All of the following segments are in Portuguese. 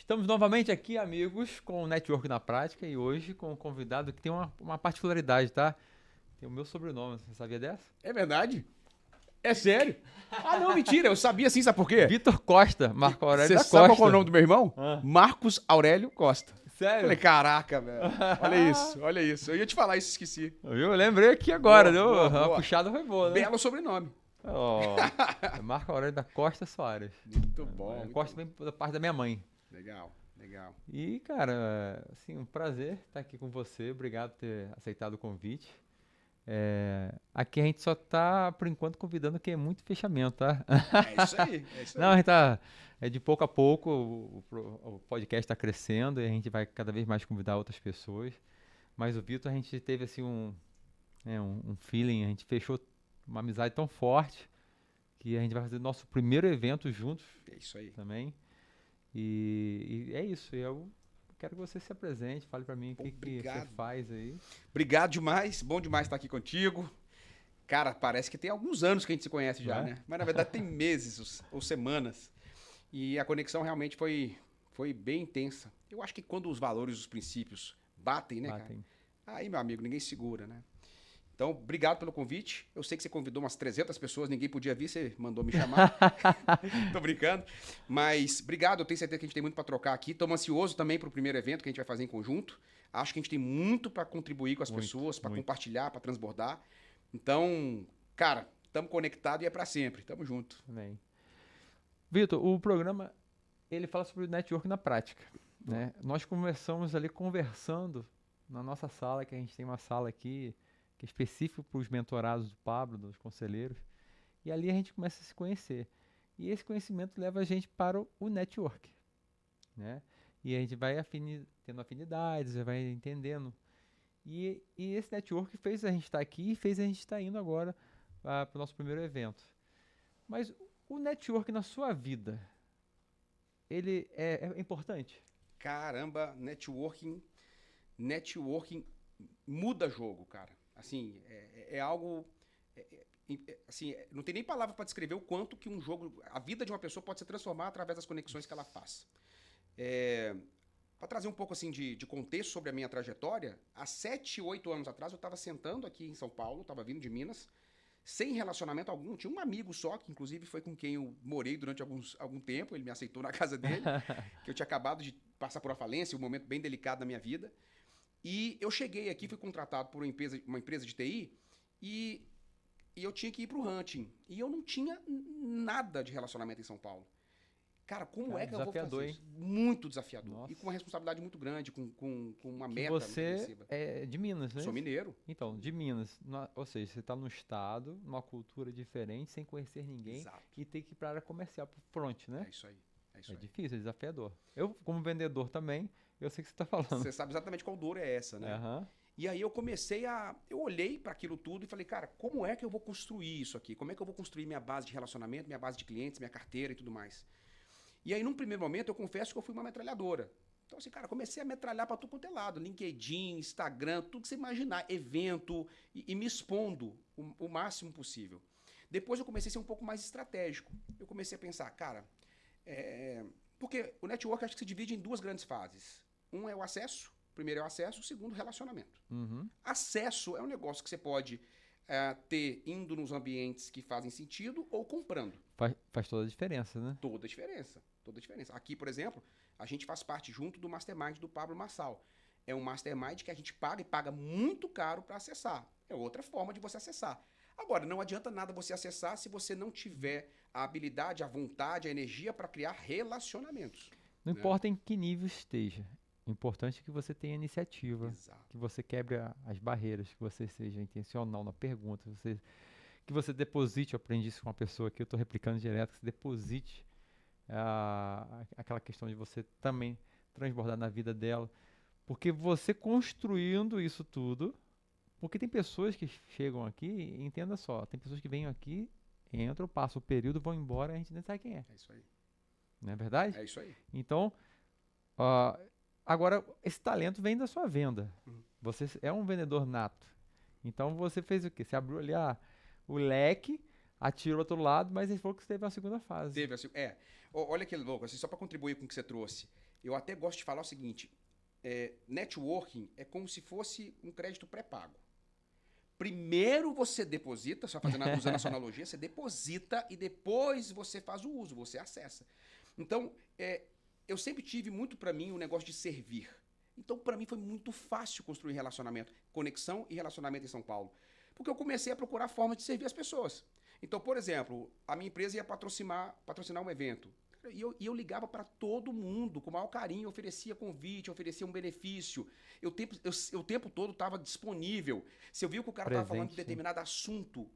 Estamos novamente aqui, amigos, com o Network na Prática e hoje com um convidado que tem uma particularidade, tá? Tem o meu sobrenome, você sabia dessa? É verdade? É sério? Ah, não, mentira. Eu sabia sim, sabe por quê? Vitor Costa, Marco Aurélio Você da sabe Costa. qual é o nome do meu irmão? Ah. Marcos Aurélio Costa. Sério? Falei, caraca, velho. Olha isso, olha isso. Eu ia te falar isso, esqueci. Eu lembrei aqui agora, Boa, deu boa, uma boa. puxada foi boa, né? Belo sobrenome. Ó, é Marco Aurélio da Costa Soares. Muito bom. muito Costa bom. vem da parte da minha mãe. Legal, legal. E, cara, assim, um prazer estar aqui com você. Obrigado por ter aceitado o convite. Aqui a gente só tá, por enquanto, convidando quem é muito fechamento, tá? É isso aí, é isso aí. Não, a gente tá de pouco a pouco, o podcast está crescendo e a gente vai cada vez mais convidar outras pessoas. Mas o Vitor, a gente teve assim um feeling, a gente fechou uma amizade tão forte que a gente vai fazer o nosso primeiro evento juntos É isso aí. também. E é isso, eu quero que você se apresente, fale pra mim o que você Obrigado. faz aí. Obrigado demais, bom demais estar aqui contigo. Cara, parece que tem alguns anos que a gente se conhece já, É? né? Mas na verdade tem meses ou semanas. E a conexão realmente foi bem intensa. Eu acho que quando os valores, os princípios batem, né, cara? Batem. Aí, meu amigo, ninguém segura, né? Então, obrigado pelo convite. Eu sei que você convidou umas 300 pessoas, ninguém podia vir, você mandou me chamar. Tô brincando. Mas obrigado, eu tenho certeza que a gente tem muito para trocar aqui. Estamos ansioso também para o primeiro evento que a gente vai fazer em conjunto. Acho que a gente tem muito para contribuir com as Muito, pessoas, para muito. compartilhar, para transbordar. Então, cara, estamos conectados e é para sempre. Tamo junto. Também. Vitor, o programa ele fala sobre o network na prática, né? Nós começamos ali conversando na nossa sala, que a gente tem uma sala aqui que é específica para os mentorados do Pablo, dos conselheiros, e ali a gente começa a se conhecer. E esse conhecimento leva a gente para o network, né? E a gente vai tendo afinidades, vai entendendo. E esse network fez a gente estar aqui e fez a gente estar indo agora para o nosso primeiro evento. Mas o network na sua vida, ele é importante? Caramba, networking muda jogo, cara. Assim, é algo assim, não tem nem palavra para descrever o quanto que um jogo, a vida de uma pessoa pode se transformar através das conexões que ela faz. Para trazer um pouco assim de contexto sobre a minha trajetória, há 7, 8 anos atrás eu estava sentando aqui em São Paulo, estava vindo de Minas, sem relacionamento algum, tinha um amigo só, que inclusive foi com quem eu morei durante algum tempo, ele me aceitou na casa dele, que eu tinha acabado de passar por uma falência, um momento bem delicado na minha vida. E eu cheguei aqui, fui contratado por uma empresa de TI e eu tinha que ir pro hunting. E eu não tinha nada de relacionamento em São Paulo. Cara, como Cara, é que eu vou desafiador, fazer isso? Muito desafiador. Nossa. E com uma responsabilidade muito grande, com uma Que meta muito você agressiva. é de Minas, né? Sou mineiro. Então, de Minas, ou seja, você está num estado, numa cultura diferente, sem conhecer ninguém Exato. e tem que ir para a área comercial, para front, né? É isso aí. É isso É aí. difícil, é desafiador. Eu, como vendedor também, eu sei o que você está falando. Você sabe exatamente qual dor é essa, né? Aham. E aí eu comecei eu olhei para aquilo tudo e falei, cara, como é que eu vou construir isso aqui? Como é que eu vou construir minha base de relacionamento, minha base de clientes, minha carteira e tudo mais? E aí, num primeiro momento, eu confesso que eu fui uma metralhadora. Então, assim, cara, comecei a metralhar para tudo quanto é lado. LinkedIn, Instagram, tudo que você imaginar, evento, e me expondo o máximo possível. Depois eu comecei a ser um pouco mais estratégico. Eu comecei a pensar, cara, porque o network acho que se divide em duas grandes fases. Um é o acesso, o primeiro é o acesso, o segundo, o relacionamento. Uhum. Acesso é um negócio que você pode ter indo nos ambientes que fazem sentido ou comprando. Faz toda a diferença, né? Toda a diferença. Toda a diferença. Aqui, por exemplo, a gente faz parte junto do Mastermind do Pablo Marçal. É um Mastermind que a gente paga e paga muito caro para acessar. É outra forma de você acessar. Agora, não adianta nada você acessar se você não tiver a habilidade, a vontade, a energia para criar relacionamentos. Não né? importa em que nível esteja. O importante é que você tenha iniciativa, Exato. que você quebre as barreiras, que você seja intencional na pergunta, que você deposite, eu aprendi isso com uma pessoa que eu estou replicando direto, que você deposite aquela questão de você também transbordar na vida dela. Porque você construindo isso tudo, porque tem pessoas que chegam aqui, entenda só, tem pessoas que vêm aqui, entram, passam o período, vão embora, a gente nem sabe quem é. É isso aí. Não é verdade? É isso aí. Então, agora, esse talento vem da sua venda. Uhum. Você é um vendedor nato. Então, você fez o quê? Você abriu ali o leque, atirou para outro lado, mas ele falou que você teve uma segunda fase. Teve assim, olha que louco, assim, só para contribuir com o que você trouxe. Eu até gosto de falar o seguinte, networking é como se fosse um crédito pré-pago. Primeiro você deposita, só usando a sua analogia, você deposita e depois você faz o uso, você acessa. Então, eu sempre tive muito para mim o negócio de servir. Então, para mim foi muito fácil construir relacionamento, conexão e relacionamento em São Paulo. Porque eu comecei a procurar formas de servir as pessoas. Então, por exemplo, a minha empresa ia patrocinar um evento. E eu ligava para todo mundo, com o maior carinho, oferecia convite, oferecia um benefício. O tempo todo estava disponível. Se eu via que o cara estava falando de determinado assunto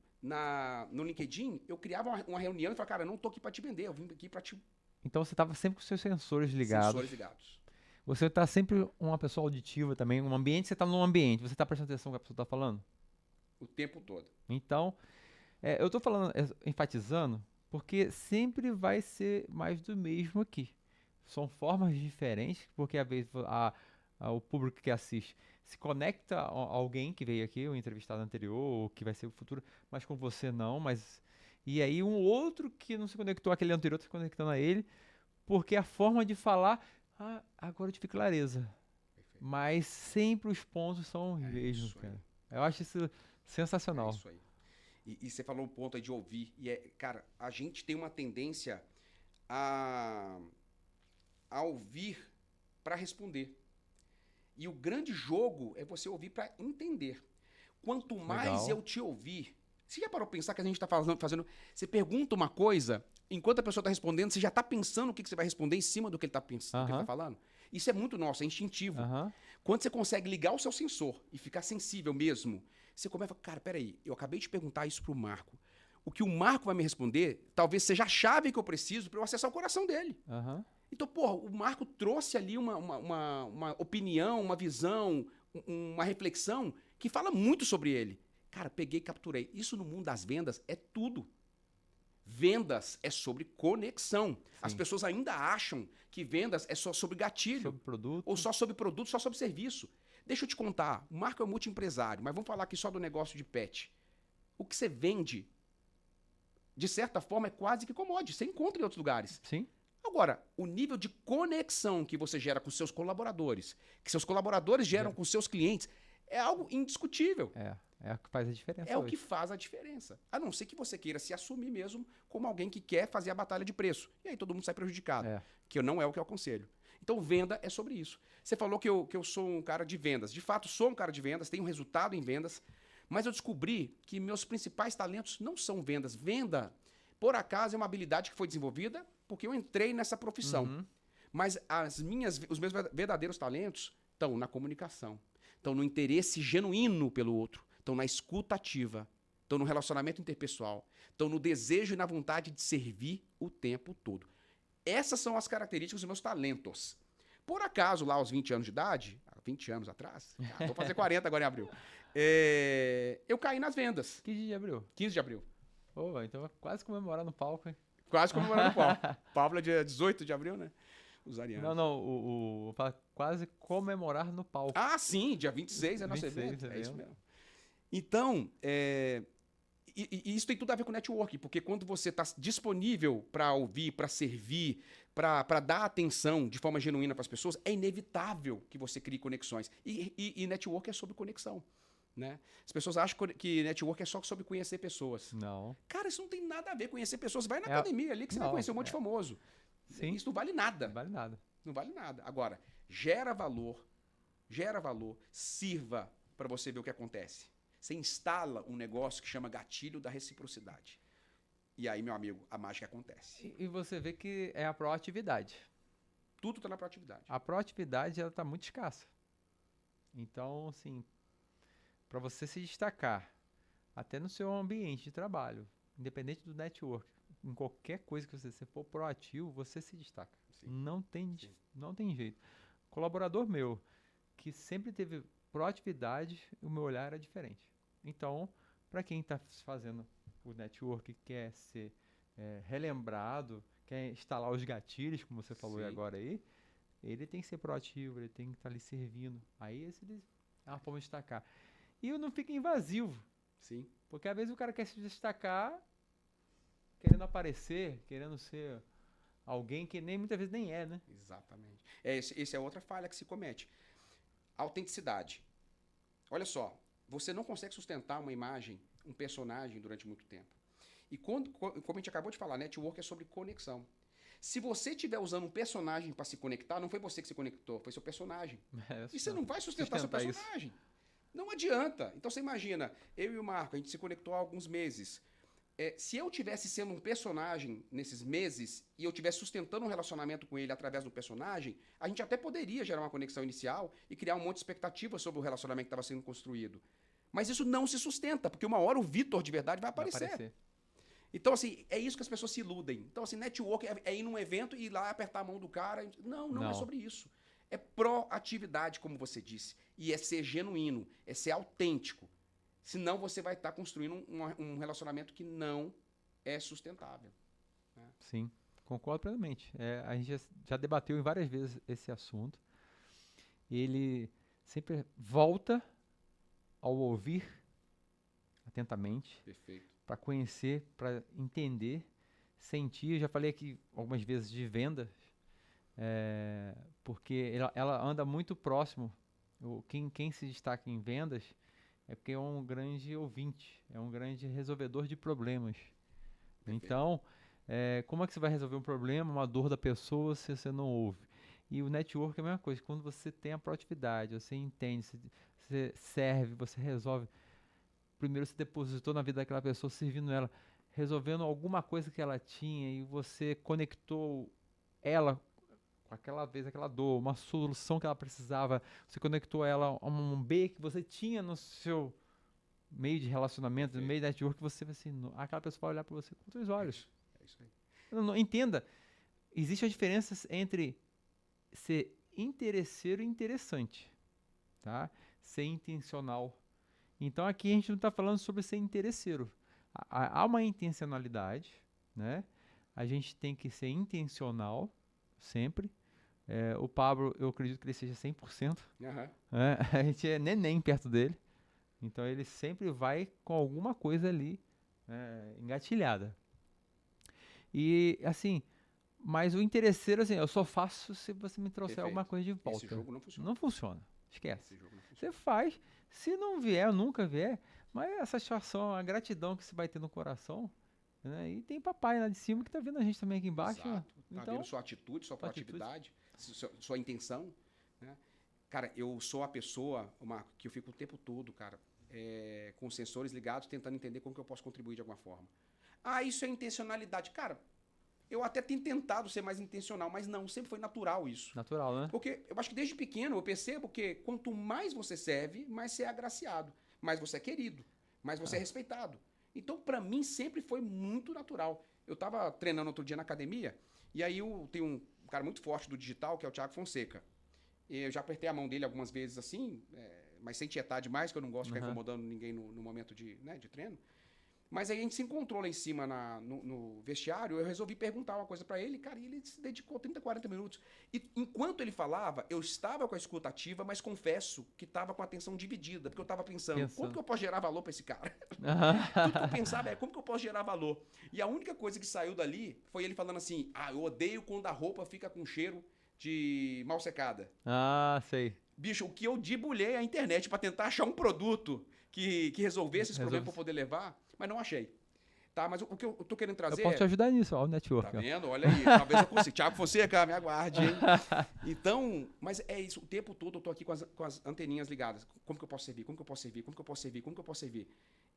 no LinkedIn, eu criava uma reunião e falava, cara, eu não estou aqui para te vender, eu vim aqui para te... Então você estava sempre com seus sensores ligados. Sensores ligados. Você está sempre uma pessoa auditiva também. Um ambiente, você está num ambiente, você está prestando atenção no que a pessoa está falando? O tempo todo. Então, eu estou falando, enfatizando, porque sempre vai ser mais do mesmo aqui. São formas diferentes, porque às vezes o público que assiste se conecta a alguém que veio aqui, o entrevistado anterior, ou que vai ser o futuro, mas com você não, mas... E aí um outro que não se conectou àquele anterior, está se conectando a ele, porque a forma de falar... agora eu tive clareza. Perfeito. Mas sempre os pontos são os mesmos, cara. Eu acho isso sensacional. É isso aí. E você falou um ponto aí de ouvir. Cara, a gente tem uma tendência a ouvir para responder. E o grande jogo é você ouvir para entender. Quanto mais eu te ouvir... Você já parou pra pensar que a gente está fazendo... Você pergunta uma coisa, enquanto a pessoa está respondendo, você já está pensando o que você vai responder em cima do que ele está pensando, do que ele tá falando? Isso é muito nosso, é instintivo. Quando você consegue ligar o seu sensor e ficar sensível mesmo, você começa a falar, cara, peraí, eu acabei de perguntar isso pro Marco. O que o Marco vai me responder talvez seja a chave que eu preciso para eu acessar o coração dele. Então, porra, o Marco trouxe ali uma opinião, uma visão, uma reflexão que fala muito sobre ele. Cara, peguei e capturei. Isso no mundo das vendas é tudo. Vendas é sobre conexão. Sim. As pessoas ainda acham que vendas é só sobre gatilho. Sobre produto. Ou só sobre produto, só sobre serviço. Deixa eu te contar, o Marco é um multiempresário, mas vamos falar aqui só do negócio de pet. O que você vende, de certa forma, é quase que commodity. Você encontra em outros lugares. Sim. Agora, o nível de conexão que você gera com seus colaboradores, que seus colaboradores geram com seus clientes, é algo indiscutível. É o que faz a diferença. É o que faz a diferença. A não ser que você queira se assumir mesmo como alguém que quer fazer a batalha de preço. E aí todo mundo sai prejudicado. Que não é o que eu aconselho. Então, venda é sobre isso. Você falou que eu sou um cara de vendas. De fato, sou um cara de vendas, tenho resultado em vendas. Mas eu descobri que meus principais talentos não são vendas. Venda, por acaso, é uma habilidade que foi desenvolvida porque eu entrei nessa profissão. Mas os meus verdadeiros talentos estão na comunicação. Estão no interesse genuíno pelo outro. Estão na escuta ativa, estão no relacionamento interpessoal, estão no desejo e na vontade de servir o tempo todo. Essas são as características dos meus talentos. Por acaso, lá aos 20 anos de idade, 20 anos atrás, vou fazer 40 agora em abril, eu caí nas vendas. Que dia de abril? 15 de abril. Então é quase comemorar no palco, hein? Quase comemorar no palco. Pablo é dia 18 de abril, né? Os arianos. Não, quase comemorar no palco. Ah, sim, dia 26 é nosso evento. É isso mesmo. Então, e isso tem tudo a ver com networking, porque quando você está disponível para ouvir, para servir, para dar atenção de forma genuína para as pessoas, é inevitável que você crie conexões. E network é sobre conexão. Né? As pessoas acham que network é só sobre conhecer pessoas. Não. Cara, isso não tem nada a ver com conhecer pessoas. Vai na academia ali que você vai conhecer um monte de famoso. Sim. Isso não vale nada. Não vale nada. Não vale nada. Agora, gera valor, sirva para você ver o que acontece. Você instala um negócio que chama gatilho da reciprocidade. E aí, meu amigo, a mágica acontece. E você vê que é a proatividade. Tudo está na proatividade. A proatividade, ela está muito escassa. Então, assim, para você se destacar, até no seu ambiente de trabalho, independente do network, em qualquer coisa que você for proativo, você se destaca. Sim. Não tem jeito. Colaborador meu, que sempre teve proatividade, o meu olhar era diferente. Então, para quem está fazendo o network, quer ser relembrado, quer instalar os gatilhos, como você falou agora aí, ele tem que ser proativo, ele tem que estar ali servindo. Aí esse é uma forma de destacar. E não fica invasivo. Sim. Porque às vezes o cara quer se destacar querendo aparecer, querendo ser alguém que nem muitas vezes nem é, né? Exatamente. Esse é outra falha que se comete. Autenticidade. Olha só, você não consegue sustentar uma imagem, um personagem durante muito tempo. E como a gente acabou de falar, network é sobre conexão. Se você estiver usando um personagem para se conectar, não foi você que se conectou, foi seu personagem. E você não vai sustentar seu personagem. Isso. Não adianta. Então você imagina, eu e o Marco, a gente se conectou há alguns meses. Se eu tivesse sendo um personagem nesses meses e eu tivesse sustentando um relacionamento com ele através do personagem, a gente até poderia gerar uma conexão inicial e criar um monte de expectativa sobre o relacionamento que estava sendo construído. Mas isso não se sustenta, porque uma hora o Vitor de verdade vai aparecer. Então, assim, é isso que as pessoas se iludem. Então, assim, network é ir num evento e ir lá apertar a mão do cara. Não é sobre isso. É proatividade, como você disse. E é ser genuíno, é ser autêntico. Senão você vai estar construindo um relacionamento que não é sustentável. Né? Sim, concordo plenamente. A gente já debateu em várias vezes esse assunto. Ele sempre volta ao ouvir atentamente. Perfeito. Para conhecer, para entender, sentir. Eu já falei aqui algumas vezes de vendas, porque ela anda muito próximo. Quem se destaca em vendas é porque é um grande ouvinte, é um grande resolvedor de problemas. Perfeito. Então, como é que você vai resolver um problema, uma dor da pessoa, se você não ouve? E o network é a mesma coisa. Quando você tem a proatividade, você entende, você serve, você resolve. Primeiro você depositou na vida daquela pessoa, servindo ela, resolvendo alguma coisa que ela tinha e você conectou ela com aquela dor, uma solução que ela precisava, você conectou ela a um B que você tinha no seu meio de relacionamento, no meio da network, você vai assim, aquela pessoa vai olhar para você com os olhos. É isso aí. Entenda, existe a diferença entre ser interesseiro e interessante, tá? Ser intencional. Então aqui a gente não está falando sobre ser interesseiro. Há uma intencionalidade, né? A gente tem que ser intencional sempre. O Pablo, eu acredito que ele seja 100%. Uhum. A gente é neném perto dele. Então ele sempre vai com alguma coisa ali engatilhada. E assim, mas o interesseiro, assim, eu só faço se você me trouxer alguma coisa de volta. Esse jogo não funciona. Não funciona. Esquece. Esse jogo não funciona. Você faz. Se não vier, nunca vier, mas a satisfação, a gratidão que você vai ter no coração, né? E tem papai lá de cima que tá vendo a gente também aqui embaixo. Exato. Então, tá vendo sua atitude, sua proatividade, sua intenção, né? Cara, eu sou a pessoa, Marco, que eu fico o tempo todo, cara, com os sensores ligados, tentando entender como que eu posso contribuir de alguma forma. Ah, isso é intencionalidade. Cara, eu até tenho tentado ser mais intencional, mas não, sempre foi natural isso. Natural, né? Porque eu acho que desde pequeno eu percebo que quanto mais você serve, mais você é agraciado, mais você é querido, mais você é respeitado. Então, pra mim, sempre foi muito natural. Eu tava treinando outro dia na academia, e aí tem um cara muito forte do digital, que é o Thiago Fonseca. Eu já apertei a mão dele algumas vezes assim, mas sem tietar demais, que eu não gosto de ficar incomodando ninguém no momento de treino. Mas aí a gente se encontrou lá em cima no vestiário, eu resolvi perguntar uma coisa pra ele, cara, e ele se dedicou 30, 40 minutos. E enquanto ele falava, eu estava com a escuta ativa, mas confesso que estava com a atenção dividida, porque eu estava pensando, como que eu posso gerar valor pra esse cara? Tudo que eu pensava como que eu posso gerar valor? E a única coisa que saiu dali foi ele falando assim, eu odeio quando a roupa fica com cheiro de mal secada. Sei. Bicho, o que eu debulhei a internet pra tentar achar um produto que resolvesse esse problema pra eu poder levar, mas não achei. Tá, mas o que eu tô querendo trazer... Eu posso te ajudar nisso, ó, o network. Tá vendo? Olha aí, talvez eu consiga. Thiago Fonseca, me aguarde, hein? Então, mas é isso, o tempo todo eu tô aqui com as anteninhas ligadas. Como que eu posso servir? Como que eu posso servir? Como que eu posso servir? Como que eu posso servir?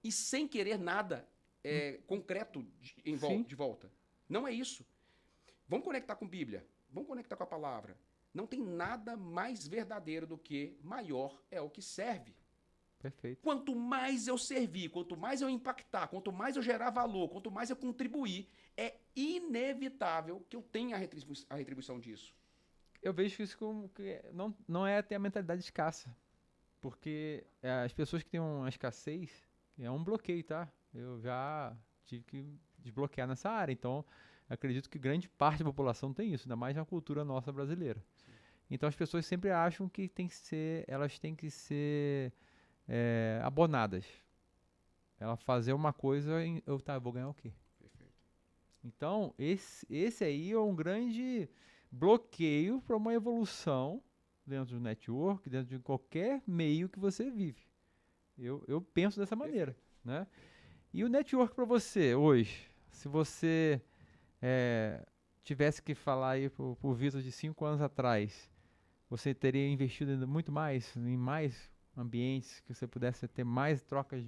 E sem querer nada concreto de volta. Não é isso. Vamos conectar com Bíblia. Vamos conectar com a palavra. Não tem nada mais verdadeiro do que maior é o que serve. Perfeito. Quanto mais eu servir, quanto mais eu impactar, quanto mais eu gerar valor, quanto mais eu contribuir, é inevitável que eu tenha a retribuição disso. Eu vejo isso como que não é ter a mentalidade escassa. Porque as pessoas que têm uma escassez, é um bloqueio, tá? Eu já tive que desbloquear nessa área. Então, acredito que grande parte da população tem isso, ainda mais na cultura nossa brasileira. Sim. Então, as pessoas sempre acham que elas têm que ser abonadas. Ela fazer uma coisa, eu vou ganhar o quê? Perfeito. Então, esse aí é um grande bloqueio para uma evolução dentro do network, dentro de qualquer meio que você vive. Eu penso dessa maneira, né? E o network para você hoje, se você tivesse que falar aí pro Vitor de 5 anos atrás, você teria investido ainda muito mais em mais ambientes, que você pudesse ter mais trocas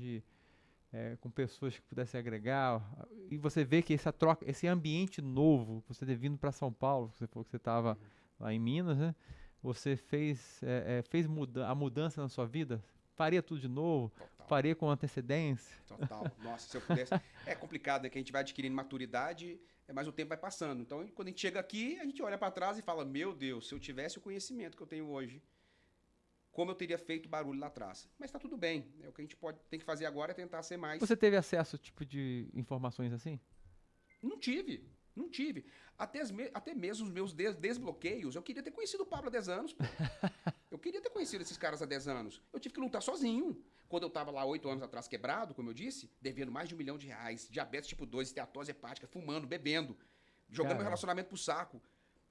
com pessoas que pudessem agregar, e você vê que essa troca, esse ambiente novo, você ter vindo para São Paulo, você falou que você estava lá em Minas, né? Você fez a mudança na sua vida? Faria tudo de novo? Total. Faria com antecedência? Total. Nossa, se eu pudesse. É complicado, é que a gente vai adquirindo maturidade, mas o tempo vai passando. Então, quando a gente chega aqui, a gente olha para trás e fala: Meu Deus, se eu tivesse o conhecimento que eu tenho hoje, como eu teria feito barulho lá atrás. Mas tá tudo bem. O que a gente tem que fazer agora é tentar ser mais. Você teve acesso a tipo de informações assim? Não tive. Não tive. Até mesmo os meus desbloqueios, eu queria ter conhecido o Pablo há 10 anos. Pô. Eu queria ter conhecido esses caras há 10 anos. Eu tive que lutar sozinho. Quando eu tava lá 8 anos atrás quebrado, como eu disse, devendo mais de R$ 1 milhão, diabetes tipo 2, esteatose hepática, fumando, bebendo, jogando meu relacionamento pro saco.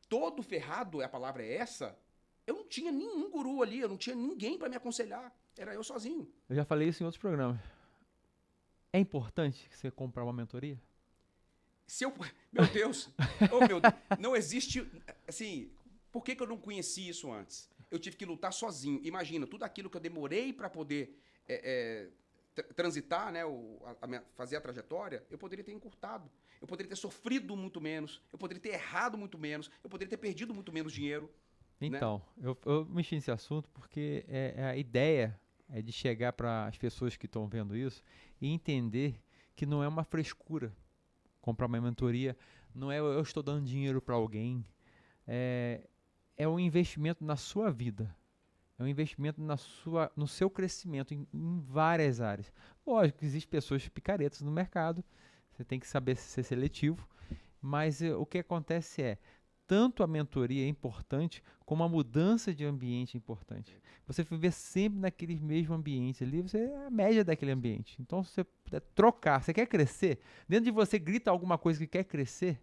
Todo ferrado, a palavra é essa, eu não tinha nenhum guru ali, eu não tinha ninguém para me aconselhar. Era eu sozinho. Eu já falei isso em outros programas. É importante que você comprar uma mentoria? Meu Deus, oh, meu Deus, não existe, assim, por que eu não conheci isso antes? Eu tive que lutar sozinho. Imagina, tudo aquilo que eu demorei para poder transitar, né, fazer a trajetória, eu poderia ter encurtado. Eu poderia ter sofrido muito menos, eu poderia ter errado muito menos, eu poderia ter perdido muito menos dinheiro. Então, né? eu mexi nesse assunto porque a ideia é de chegar para as pessoas que estão vendo isso e entender que não é uma frescura comprar uma mentoria, não é eu estou dando dinheiro para alguém, é um investimento na sua vida, é um investimento no seu crescimento em várias áreas. Lógico que existem pessoas picaretas no mercado, você tem que saber ser seletivo, mas o que acontece tanto a mentoria é importante, como a mudança de ambiente é importante. Você viver sempre naquele mesmo ambiente ali, você é a média daquele ambiente. Então, se você puder trocar, você quer crescer, dentro de você grita alguma coisa que quer crescer,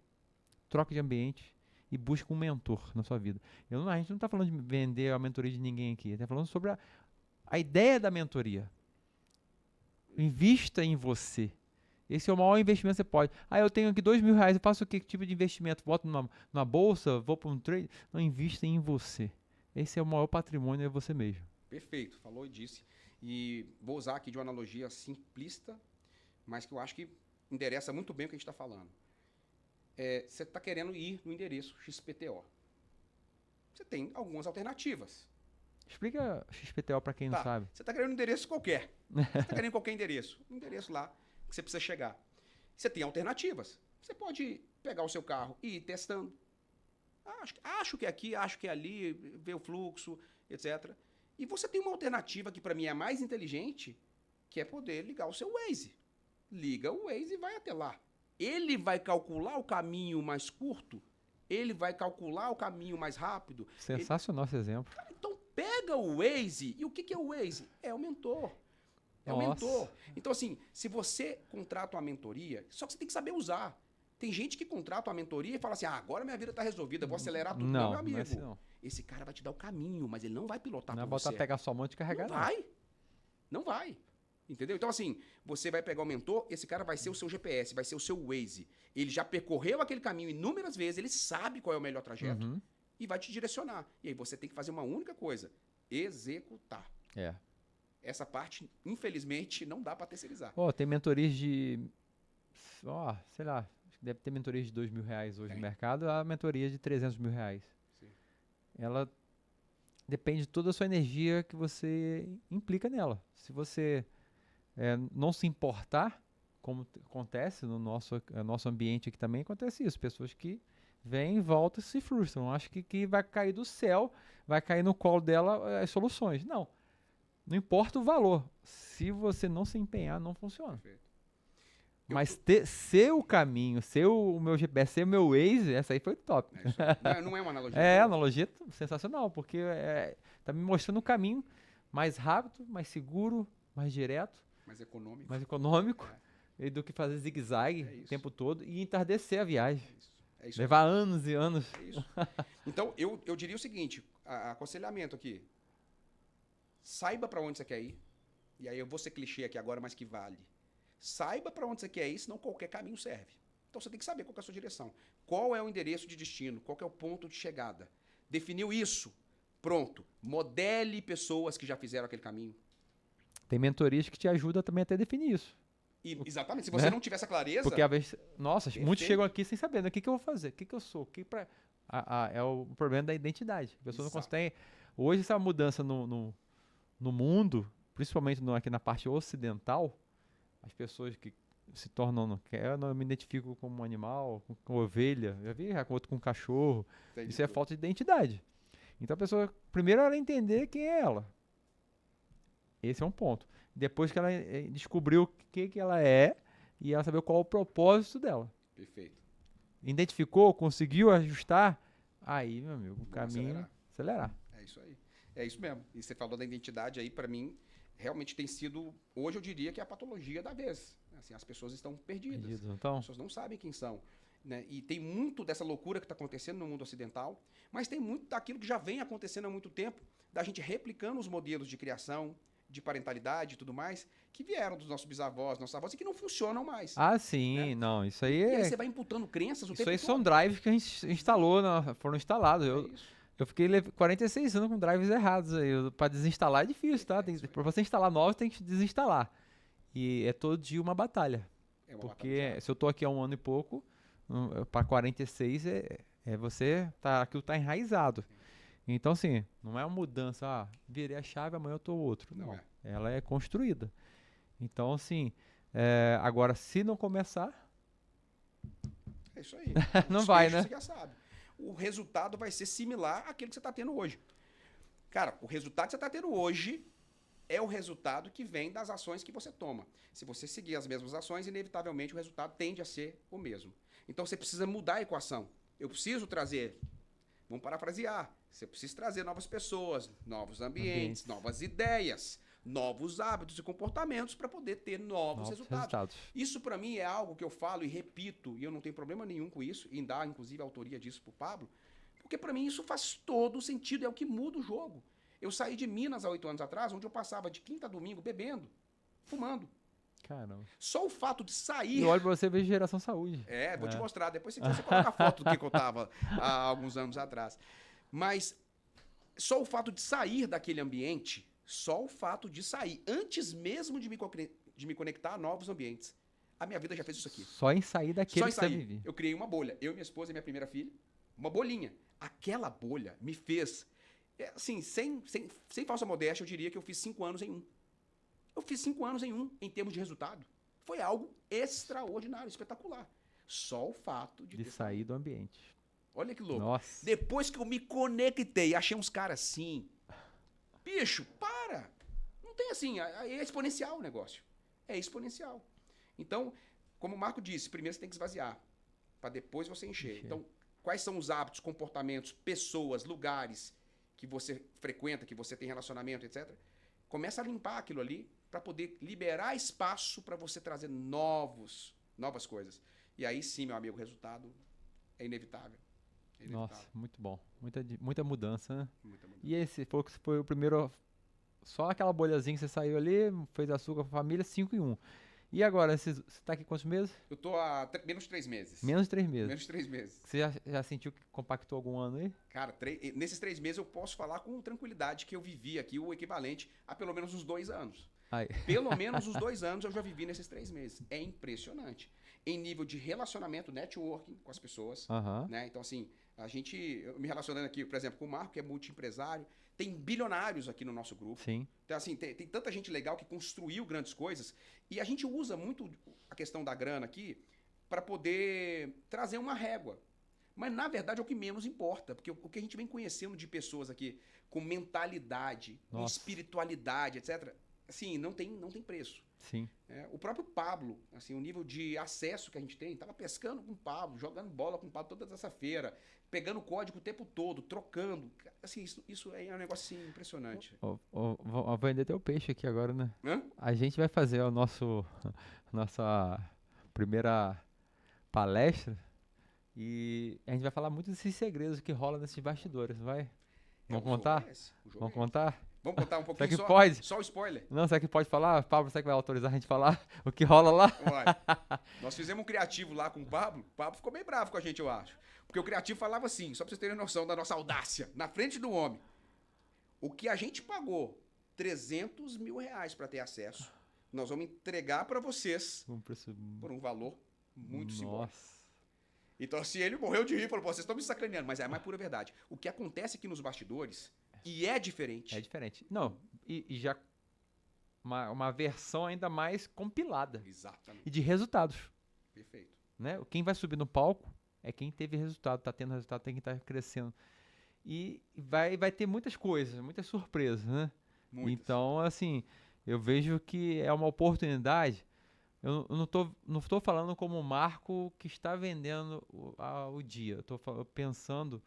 troque de ambiente e busque um mentor na sua vida. A gente não está falando de vender a mentoria de ninguém aqui, está falando sobre a ideia da mentoria. Invista em você. Esse é o maior investimento que você pode. Eu tenho aqui R$2.000, eu faço que tipo de investimento? Boto numa bolsa, vou para um trade? Não, invista em você. Esse é o maior patrimônio, é você mesmo. Perfeito, falou e disse. E vou usar aqui de uma analogia simplista, mas que eu acho que endereça muito bem o que a gente está falando. Você está querendo ir no endereço XPTO. Você tem algumas alternativas. Explica XPTO para quem não sabe. Você está querendo um endereço qualquer. Você está querendo qualquer endereço. Um endereço lá que você precisa chegar. Você tem alternativas. Você pode pegar o seu carro e ir testando. Acho que é aqui, acho que é ali, ver o fluxo, etc. E você tem uma alternativa que para mim é mais inteligente, que é poder ligar o seu Waze. Liga o Waze e vai até lá. Ele vai calcular o caminho mais curto, ele vai calcular o caminho mais rápido. Sensacional esse exemplo. Cara, então pega o Waze. E o que é o Waze? É o mentor. O mentor. Então, assim, se você contrata uma mentoria, só que você tem que saber usar. Tem gente que contrata uma mentoria e fala assim: agora minha vida está resolvida, vou acelerar tudo. Não, meu amigo. Não. Esse cara vai te dar o caminho, mas ele não vai pilotar por você. Não vai pegar sua mão e te carregar. Não vai. Entendeu? Então, assim, você vai pegar o mentor, esse cara vai ser o seu GPS, vai ser o seu Waze. Ele já percorreu aquele caminho inúmeras vezes, ele sabe qual é o melhor trajeto e vai te direcionar. E aí você tem que fazer uma única coisa: executar. Essa parte, infelizmente, não dá para terceirizar. Tem mentorias de... sei lá, deve ter mentorias de R$2.000 hoje no mercado, a mentoria de R$300.000. Sim. Ela depende de toda a sua energia que você implica nela. Se você não se importar, como acontece no nosso ambiente aqui também, acontece isso. Pessoas que vêm, voltam e se frustram. Acham que vai cair do céu, vai cair no colo dela as soluções. Não. Não importa o valor. Se você não se empenhar, não funciona. Perfeito. Mas ser o caminho, ser o meu GPS, ser o meu Waze, essa aí foi top. Não é uma analogia? Analogia sensacional, porque tá me mostrando o caminho mais rápido, mais seguro, mais direto. Mais econômico. Mais econômico. e do que fazer zigue-zague É o isso. tempo todo e entardecer a viagem. É isso. É isso. Levar anos e anos. É isso. Então, eu diria o seguinte, aconselhamento aqui. Saiba para onde você quer ir. E aí eu vou ser clichê aqui agora, mas que vale. Saiba para onde você quer ir, senão qualquer caminho serve. Então você tem que saber qual que é a sua direção. Qual é o endereço de destino? Qual que é o ponto de chegada? Definiu isso? Pronto. Modele pessoas que já fizeram aquele caminho. Tem mentorias que te ajudam também até definir isso. E, exatamente. Se você Né? não tiver essa clareza... Porque às vezes, nossa, muitos Perfeito. chegam aqui sem saber, né? O que, que eu vou fazer? O que, que eu sou? O que pra... é o problema da identidade. A pessoa não Exato. consegue. Hoje, essa mudança no mundo, principalmente aqui na parte ocidental, as pessoas que se tornam. Eu não me identifico como um animal, com ovelha, já vi com outro com cachorro. Entendi Isso é tudo. falta de identidade. Então a pessoa, primeiro ela entender quem é ela. Esse é um ponto. Depois que ela descobriu o que ela é e ela saber qual é o propósito dela. Perfeito. Identificou, conseguiu ajustar, aí, meu amigo, o Vamos caminho acelerar. É isso aí. É isso mesmo. E você falou da identidade aí, para mim, realmente tem sido, hoje eu diria que é a patologia da vez. Assim, as pessoas estão perdidas. Perdidos, então? As pessoas não sabem quem são. Né? E tem muito dessa loucura que está acontecendo no mundo ocidental, mas tem muito daquilo que já vem acontecendo há muito tempo, da gente replicando os modelos de criação, de parentalidade e tudo mais, que vieram dos nossos bisavós, nossos avós, e que não funcionam mais. Ah, sim, né? não, isso aí E aí é... você vai imputando crenças o Isso tempo aí todo. são drives que a gente instalou, foram instalados. É isso. Eu fiquei 46 anos com drives errados aí. Pra desinstalar é difícil, tá? Pra você instalar novos, tem que desinstalar. E é todo dia uma batalha. É uma Porque batalha. se eu tô aqui há um ano e pouco, pra 46 você aquilo tá enraizado. Então, assim, não é uma mudança, virei a chave, amanhã eu tô outro. Não Não, é. ela é construída. Então, assim, agora se não começar, É isso aí. não O vai, desfecho né? Você já sabe. O resultado vai ser similar àquele que você está tendo hoje. Cara, o resultado que você está tendo hoje é o resultado que vem das ações que você toma. Se você seguir as mesmas ações, inevitavelmente o resultado tende a ser o mesmo. Então você precisa mudar a equação. Eu preciso trazer, vamos parafrasear, você precisa trazer novas pessoas, novos ambientes, novas ideias, novos hábitos e comportamentos para poder ter novos resultados. Isso para mim é algo que eu falo e repito, e eu não tenho problema nenhum com isso, em dar inclusive a autoria disso pro Pablo, porque para mim isso faz todo sentido, é o que muda o jogo. Eu saí de Minas há 8 anos atrás, onde eu passava de quinta a domingo bebendo, fumando. Caramba. Só o fato de sair... Eu olho pra você e vejo Geração Saúde. Vou te mostrar. Depois, se quiser, você coloca a foto do que eu tava há alguns anos atrás. Mas só o fato de sair daquele ambiente, só o fato de sair, antes mesmo de me conectar a novos ambientes, a minha vida já fez isso aqui. Só em sair daquele Só em que você sair. vive. Eu criei uma bolha. Eu, minha esposa e minha primeira filha, uma bolinha. Aquela bolha me fez... assim, sem falsa modéstia, eu diria que eu fiz 5 anos em um. Eu fiz 5 anos em um, em termos de resultado. Foi algo extraordinário, espetacular. Só o fato de De sair do ambiente. Olha que louco. Nossa. Depois que eu me conectei, achei uns caras assim. Bicho, para! Não tem assim, é exponencial o negócio. É exponencial. Então, como o Marco disse, primeiro você tem que esvaziar, para depois você encher. Então, quais são os hábitos, comportamentos, pessoas, lugares que você frequenta, que você tem relacionamento, etc. Começa a limpar aquilo ali para poder liberar espaço para você trazer novas coisas. E aí sim, meu amigo, o resultado é inevitável. Nossa, muito bom. Muita mudança, né? Muita mudança. E esse foi o primeiro... Só aquela bolhazinha que você saiu ali, fez açúcar pra família, 5 em 1. E agora, você tá aqui quantos meses? Eu tô há menos de 3 meses. Menos de 3 meses. Menos de 3 meses. Você já sentiu que compactou algum ano aí? Cara, nesses 3 meses eu posso falar com tranquilidade que eu vivi aqui o equivalente a pelo menos uns 2 anos. Ai. Pelo menos os 2 anos eu já vivi nesses 3 meses. É impressionante. Em nível de relacionamento, networking com as pessoas. Né? Então, assim, eu me relacionando aqui, por exemplo, com o Marco, que é multiempresário, tem bilionários aqui no nosso grupo. Sim. Então, assim, tem tanta gente legal que construiu grandes coisas. E a gente usa muito a questão da grana aqui para poder trazer uma régua. Mas, na verdade, é o que menos importa. Porque o que a gente vem conhecendo de pessoas aqui com mentalidade, com espiritualidade, etc., assim, não tem preço. Sim. O próprio Pablo, assim, o nível de acesso que a gente tem, tava pescando com o Pablo, jogando bola com o Pablo toda terça-feira, pegando código o tempo todo, trocando. Assim, isso é um negócio assim, impressionante. Vou vender teu peixe aqui agora, né? Hã? A gente vai fazer o nossa primeira palestra e a gente vai falar muito desses segredos que rolam nesses bastidores, não vai? Vamos O jogo contar? é esse. O jogo Vamos é esse. contar? Vamos contar um Será pouquinho que só? pode? Só o spoiler? Não, será que pode falar? Pablo, será que vai autorizar a gente falar o que rola lá? Uai. Nós fizemos um criativo lá com o Pablo. O Pablo ficou meio bravo com a gente, eu acho. Porque o criativo falava assim, só pra vocês terem noção da nossa audácia, na frente do homem. O que a gente pagou 300 mil reais pra ter acesso, nós vamos entregar pra vocês Um preço... por um valor muito simbólico. Nossa. Então, assim, ele morreu de rir, falou, pô, vocês estão me sacaneando, mas é a mais pura verdade. O que acontece aqui nos bastidores, e é diferente. É diferente. Não, e já uma versão ainda mais compilada. Exatamente. E de resultados. Perfeito. Né? Quem vai subir no palco é quem teve resultado, tá tendo resultado, tem que estar crescendo. E vai ter muitas coisas, muitas surpresas, né? Muitas. Então, assim, eu vejo que é uma oportunidade. Eu não tô falando como um Marco que está vendendo o dia. Eu tô pensando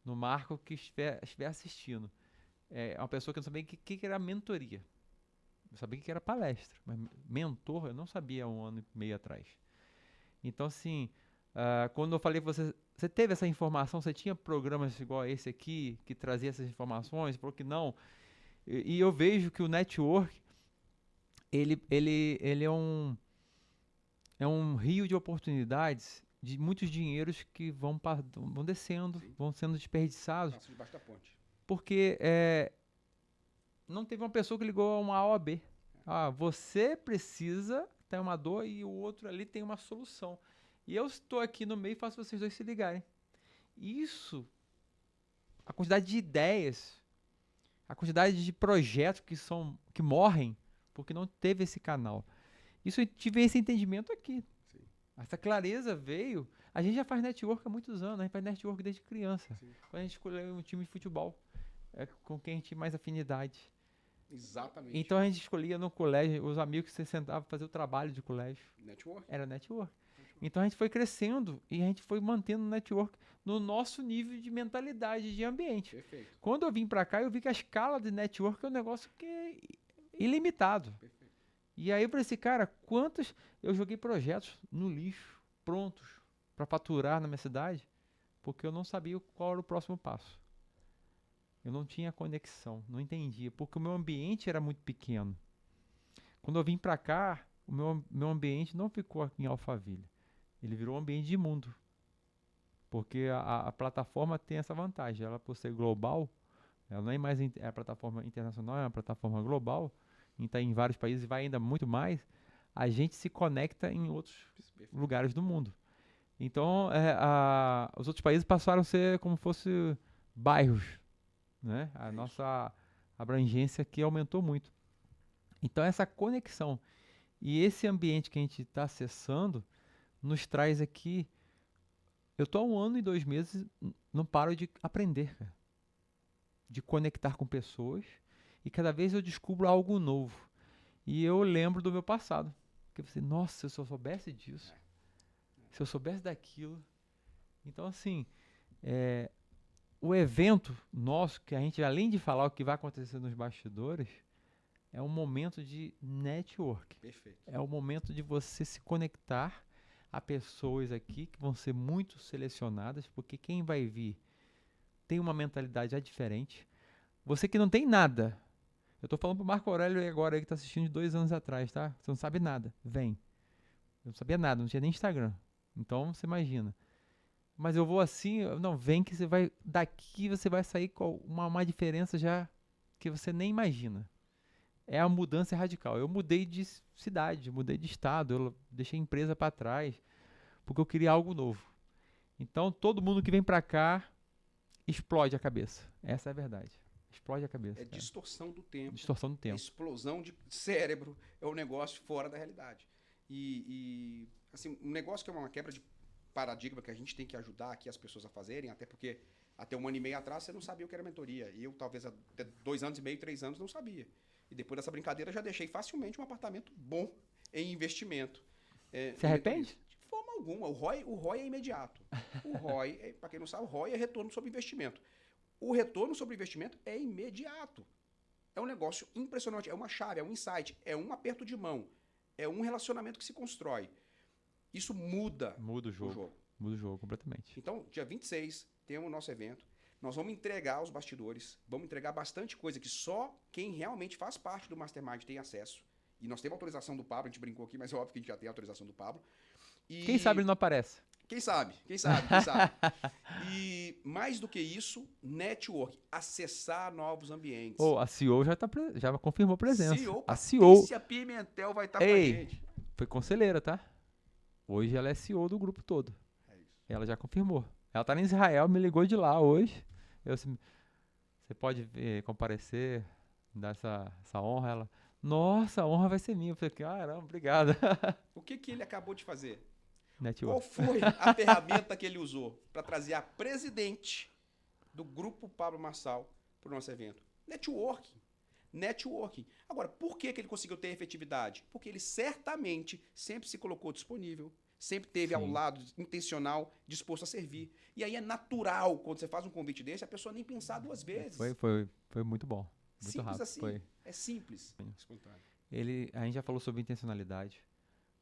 no Marco que estiver assistindo. É uma pessoa que eu não sabia o que era mentoria. Eu sabia que era palestra, mas mentor eu não sabia há um ano e meio atrás. Então, assim, quando eu falei que você teve essa informação, você tinha programas igual esse aqui, que trazia essas informações, falou que não. E eu vejo que o network, ele é um rio de oportunidades, de muitos dinheiros que vão descendo, Sim. vão sendo desperdiçados, Passa debaixo da ponte. porque não teve uma pessoa que ligou a uma A ou a B. Você precisa ter uma dor e o outro ali tem uma solução. E eu estou aqui no meio e faço vocês dois se ligarem. Isso, a quantidade de ideias, a quantidade de projetos que morrem porque não teve esse canal. Isso eu tive esse entendimento aqui. Sim. Essa clareza veio. A gente já faz network há muitos anos, a gente faz network desde criança. Sim. Quando a gente escolheu um time de futebol, com quem a gente tinha mais afinidade. Exatamente. Então a gente escolhia no colégio, os amigos que você sentava para fazer o trabalho de colégio. Network. Era network. Então a gente foi crescendo e a gente foi mantendo o network no nosso nível de mentalidade de ambiente. Perfeito. Quando eu vim para cá, eu vi que a escala de network é um negócio que é ilimitado. Perfeito. E aí eu falei assim, cara, quantos... Eu joguei projetos no lixo, prontos para faturar na minha cidade, porque eu não sabia qual era o próximo passo. Eu não tinha conexão, não entendia, porque o meu ambiente era muito pequeno. Quando eu vim para cá, o meu ambiente não ficou aqui em Alphaville. Ele virou um ambiente de mundo. Porque a plataforma tem essa vantagem. Ela, por ser global, ela não é mais a plataforma internacional, é uma plataforma global. Está em vários países e vai ainda muito mais. A gente se conecta em outros lugares do mundo. Então, os outros países passaram a ser como fosse bairros. Né? A nossa abrangência aqui aumentou muito. Então, essa conexão e esse ambiente que a gente está acessando nos traz aqui. Eu estou há 1 ano e 2 meses, não paro de aprender, cara. De conectar com pessoas e cada vez eu descubro algo novo. E eu lembro do meu passado. Porque eu falei, nossa, se eu soubesse disso, se eu soubesse daquilo. Então, assim, o evento nosso, que a gente, além de falar o que vai acontecer nos bastidores, é um momento de network. Perfeito. É o momento de você se conectar a pessoas aqui que vão ser muito selecionadas, porque quem vai vir tem uma mentalidade já diferente. Você que não tem nada, eu tô falando pro Marco Aurélio agora aí que tá assistindo de 2 anos atrás, tá? Você não sabe nada, vem. Eu não sabia nada, não tinha nem Instagram. Então você imagina. Mas eu vou assim, não, vem que você vai, daqui você vai sair com uma diferença já que você nem imagina. É a mudança radical. Eu mudei de cidade, mudei de estado, eu deixei a empresa para trás, porque eu queria algo novo. Então, todo mundo que vem para cá explode a cabeça. Essa é a verdade. Explode a cabeça. É distorção do tempo. Distorção do É tempo. explosão de cérebro. É um negócio fora da realidade. E assim, um negócio que é uma quebra de paradigma que a gente tem que ajudar aqui as pessoas a fazerem, até porque até 1 ano e meio atrás você não sabia o que era mentoria. E eu, talvez, até 2 anos e meio, 3 anos, não sabia. E depois dessa brincadeira, já deixei facilmente um apartamento bom em investimento. Se arrepende? De forma alguma. O ROI é imediato. O ROI, para quem não sabe, o ROI é retorno sobre investimento. O retorno sobre investimento é imediato. É um negócio impressionante. É uma chave, é um insight, é um aperto de mão. É um relacionamento que se constrói. Isso muda Muda o jogo. Muda o jogo completamente. Então, dia 26, temos o nosso evento. Nós vamos entregar os bastidores, vamos entregar bastante coisa que só quem realmente faz parte do Mastermind tem acesso. E nós temos autorização do Pablo, a gente brincou aqui, mas é óbvio que a gente já tem autorização do Pablo. E Quem sabe ele não aparece? Quem sabe. E mais do que isso, network, acessar novos ambientes. A CEO já confirmou presença. A CEO. Patrícia Pimentel vai estar com a gente. Foi conselheira, tá? Hoje ela é CEO do grupo todo. É isso. Ela já confirmou. Ela tá em Israel, me ligou de lá hoje. Você pode comparecer, dar essa honra? Ela, nossa, a honra vai ser minha. Eu falei, caramba, obrigado. O que ele acabou de fazer? Network. Qual foi a ferramenta que ele usou para trazer a presidente do grupo Pablo Marçal para o nosso evento? Networking. Agora, por que ele conseguiu ter efetividade? Porque ele certamente sempre se colocou disponível, sempre teve ao lado, intencional, disposto a servir. E aí é natural, quando você faz um convite desse, a pessoa nem pensar duas vezes. Foi muito bom. Muito simples rápido. Assim. É simples. A gente já falou sobre intencionalidade.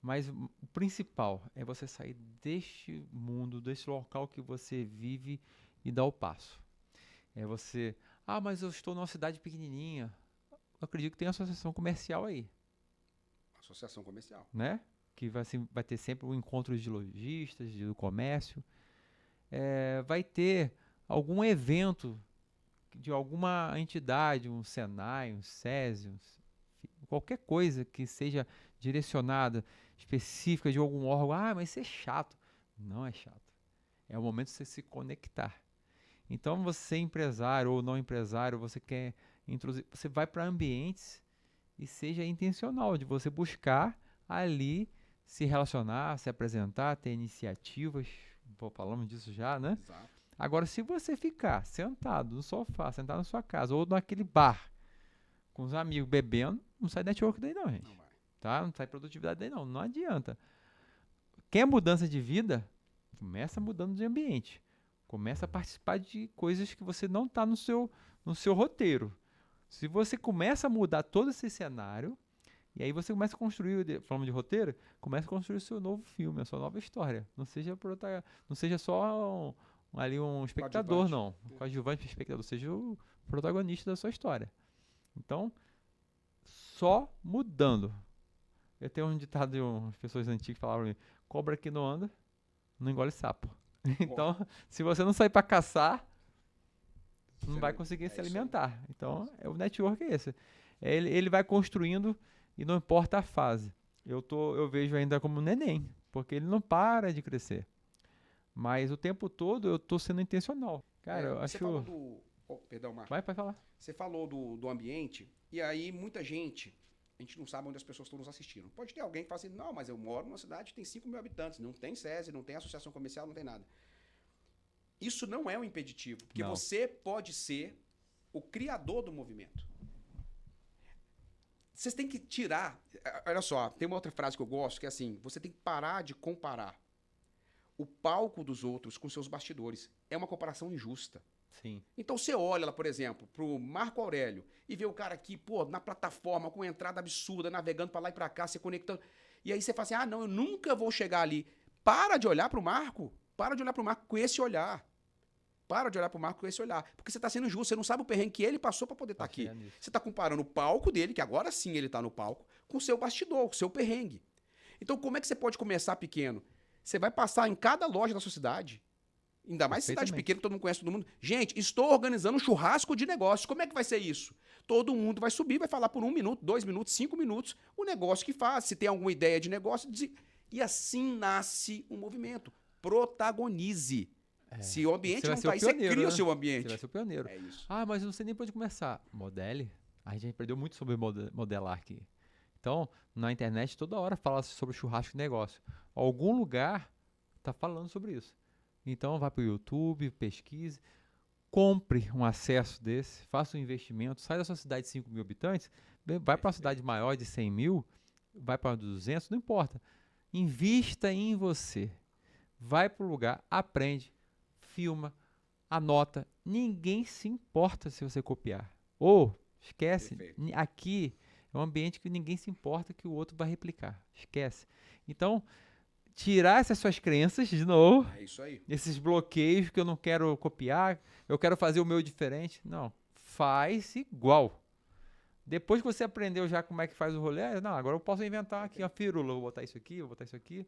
Mas o principal é você sair deste mundo, deste local que você vive e dar o passo. É você, mas eu estou numa cidade pequenininha. Eu acredito que tem associação comercial aí. Associação comercial. Né? Que vai ter sempre um encontro de lojistas, do comércio. Vai ter algum evento de alguma entidade, um Senai, um SESI, qualquer coisa que seja direcionada, específica de algum órgão. Mas isso é chato. Não é chato. É o momento de você se conectar. Então, você empresário ou não empresário, você quer introduzir, você vai para ambientes e seja intencional de você buscar ali se relacionar, se apresentar, ter iniciativas. Falamos disso já, né? Exato. Agora, se você ficar sentado no sofá, sentado na sua casa ou naquele bar com os amigos bebendo, não sai network daí não, gente. Não vai. Tá? Não sai produtividade daí não. Não adianta. Quer mudança de vida? Começa mudando de ambiente. Começa a participar de coisas que você não está no seu roteiro. Se você começa a mudar todo esse cenário, e aí você começa a construir, falando de roteiro, começa a construir o seu novo filme, a sua nova história. Não seja só um espectador, não. Um coadjuvante espectador, seja o protagonista da sua história. Então, só mudando. Eu tenho um ditado de umas pessoas antigas que falavam: cobra que não anda, não engole sapo. Então, se você não sair para caçar, não vai conseguir se alimentar. Então, o network é esse. Ele vai construindo e não importa a fase. Eu vejo ainda como neném, porque ele não para de crescer. Mas o tempo todo eu tô sendo intencional. Cara, eu acho... Você falou do... perdão, Marcos. Vai falar. Você falou do ambiente, e aí muita gente... A gente não sabe onde as pessoas estão nos assistindo. Pode ter alguém que fala assim, não, mas eu moro numa cidade que tem 5 mil habitantes, não tem SESI, não tem associação comercial, não tem nada. Isso não é um impeditivo, porque você pode ser o criador do movimento. Vocês têm que tirar... Olha só, tem uma outra frase que eu gosto, que é assim, você tem que parar de comparar o palco dos outros com seus bastidores. É uma comparação injusta. Sim. Então você olha lá, por exemplo, pro Marco Aurélio e vê o cara aqui, na plataforma, com entrada absurda, navegando para lá e para cá, se conectando. E aí você fala assim, não, eu nunca vou chegar ali. Para de olhar pro Marco. Para de olhar pro Marco com esse olhar. Para de olhar pro Marco com esse olhar. Porque você tá sendo injusto, você não sabe o perrengue que ele passou para poder estar aqui. Você tá comparando o palco dele, que agora sim ele tá no palco, com o seu bastidor, com o seu perrengue. Então como é que você pode começar pequeno? Você vai passar em cada loja da sua cidade. Ainda mais cidade pequena, que todo mundo conhece todo mundo. Gente, estou organizando um churrasco de negócios. Como é que vai ser isso? Todo mundo vai subir, vai falar por 1 minuto, 2 minutos, 5 minutos o negócio que faz. Se tem alguma ideia de negócio, e assim nasce um movimento. Protagonize. Se o ambiente não está aí, você cria o seu ambiente. Você vai ser o pioneiro. É isso. Mas eu não sei nem por onde começar. Modele? A gente aprendeu muito sobre modelar aqui. Então, na internet, toda hora fala sobre churrasco de negócio. Algum lugar está falando sobre isso. Então, vai para o YouTube, pesquise. compre um acesso desse, faça um investimento, sai da sua cidade de 5 mil habitantes, vai para uma cidade maior de 100 mil, vai para 200, não importa. Invista em você. Vai para o lugar, aprende, filma, anota. Ninguém se importa se você copiar. Ou, esquece, aqui é um ambiente que ninguém se importa que o outro vai replicar. Esquece. Então, tirar essas suas crenças de novo. É isso aí. Esses bloqueios que eu não quero copiar, eu quero fazer o meu diferente. Não, faz igual. Depois que você aprendeu já como é que faz o rolê, não, agora eu posso inventar aqui uma firula, vou botar isso aqui, vou botar isso aqui.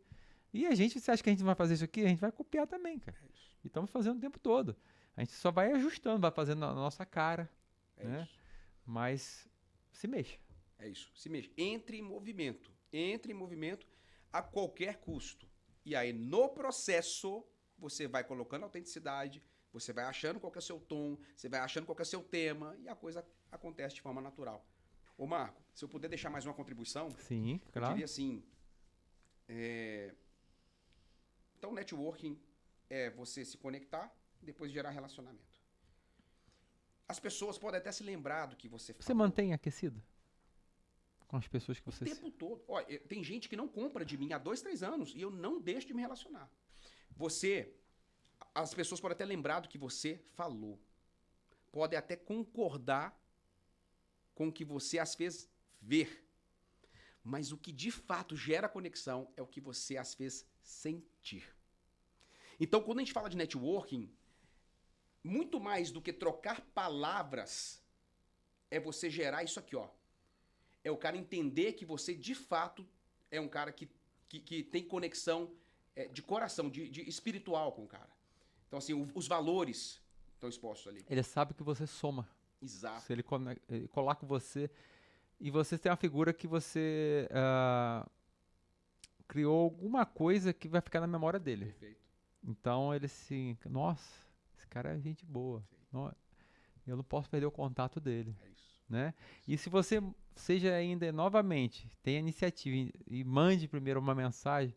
E a gente, você acha que a gente não vai fazer isso aqui? A gente vai copiar também, cara. E estamos fazendo o tempo todo. A gente só vai ajustando, vai fazendo na nossa cara. Né? Isso. Mas se mexa. É isso, se mexa. Entre em movimento. Entre em movimento a qualquer custo. E aí, no processo, você vai colocando autenticidade, você vai achando qual que é o seu tom, você vai achando qual que é o seu tema, e a coisa acontece de forma natural. Ô Marco, se eu puder deixar mais uma contribuição, sim, claro. Eu diria assim, então networking é você se conectar e depois gerar relacionamento. As pessoas podem até se lembrar do que você falou. Você mantém aquecido? Com as pessoas que você... O tempo todo. Olha, tem gente que não compra de mim há 2, 3 anos e eu não deixo de me relacionar. As pessoas podem até lembrar do que você falou. Podem até concordar com o que você as fez ver. Mas o que de fato gera conexão é o que você as fez sentir. Então, quando a gente fala de networking, muito mais do que trocar palavras, é você gerar isso aqui, ó. É o cara entender que você, de fato, é um cara que tem conexão de coração, de espiritual com o cara. Então, assim, os valores estão expostos ali. Ele sabe que você soma. Exato. Se ele coloca você... E você tem uma figura que você criou alguma coisa que vai ficar na memória dele. Perfeito. Então, ele assim... Nossa, esse cara é gente boa. Eu não posso perder o contato dele. É isso. Né? E se você seja ainda novamente, tenha iniciativa e mande primeiro uma mensagem,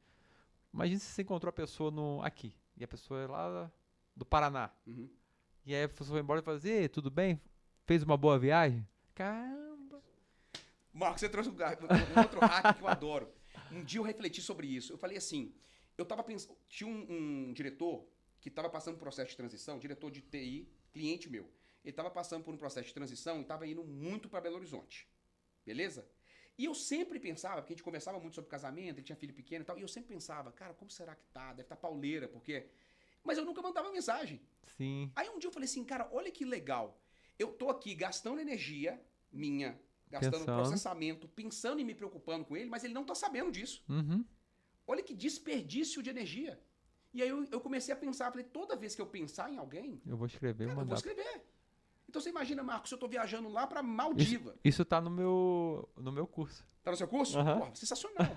imagine se você encontrou a pessoa aqui, e a pessoa é lá do Paraná, e aí a pessoa vai embora e fala assim, tudo bem? Fez uma boa viagem? Caramba! Marcos, você trouxe um outro hack que eu adoro. Um dia eu refleti sobre isso, eu falei assim, eu tava pensando, tinha um diretor que estava passando por um processo de transição, diretor de TI, cliente meu. Ele estava passando por um processo de transição e estava indo muito para Belo Horizonte. Beleza? E eu sempre pensava, porque a gente conversava muito sobre casamento, ele tinha filho pequeno e tal, e eu sempre pensava, cara, como será que tá? Deve estar pauleira, porque... Mas eu nunca mandava mensagem. Sim. Aí um dia eu falei assim, cara, olha que legal. Eu tô aqui gastando energia minha, gastando processamento, pensando e me preocupando com ele, mas ele não tá sabendo disso. Olha que desperdício de energia. E aí eu comecei a pensar, falei, toda vez que eu pensar em alguém... Eu vou escrever, cara, eu vou escrever. Então você imagina, Marcos, eu tô viajando lá pra Maldiva. Isso tá no meu curso. Tá no seu curso? Porra, sensacional.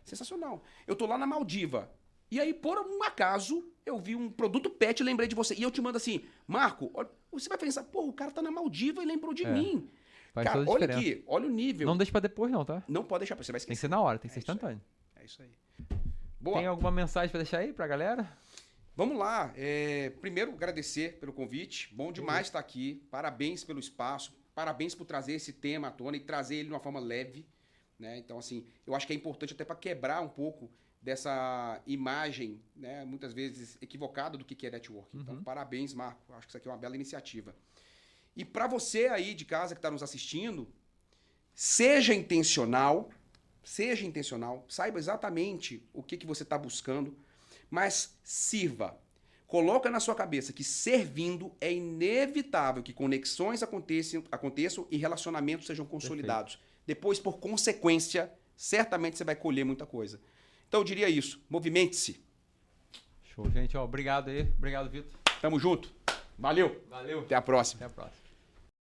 Sensacional. Eu tô lá na Maldiva. E aí, por um acaso, eu vi um produto pet e lembrei de você. E eu te mando assim, Marco, olha, você vai pensar, pô, o cara tá na Maldiva e lembrou de mim. Faz Cara, toda a olha diferença. aqui, olha o nível. Não deixa pra depois não, tá? Não pode deixar, você vai esquecer. Tem que ser na hora, tem que ser instantâneo. É isso aí. Boa. Tem alguma mensagem pra deixar aí pra galera? Vamos lá. Primeiro, agradecer pelo convite. Bom demais estar aqui. Parabéns pelo espaço. Parabéns por trazer esse tema à tona e trazer ele de uma forma leve. Né? Então, assim, eu acho que é importante até para quebrar um pouco dessa imagem, né, muitas vezes equivocada do que é networking. Então, parabéns, Marco. Acho que isso aqui é uma bela iniciativa. E para você aí de casa que está nos assistindo, seja intencional, saiba exatamente o que você está buscando, mas sirva. Coloca na sua cabeça que servindo é inevitável que conexões aconteçam e relacionamentos sejam consolidados. Perfeito. Depois, por consequência, certamente você vai colher muita coisa. Então eu diria isso. Movimente-se. Show, gente. Obrigado aí. Obrigado, Vitor. Tamo junto. Valeu. Valeu. Até a próxima. Até a próxima.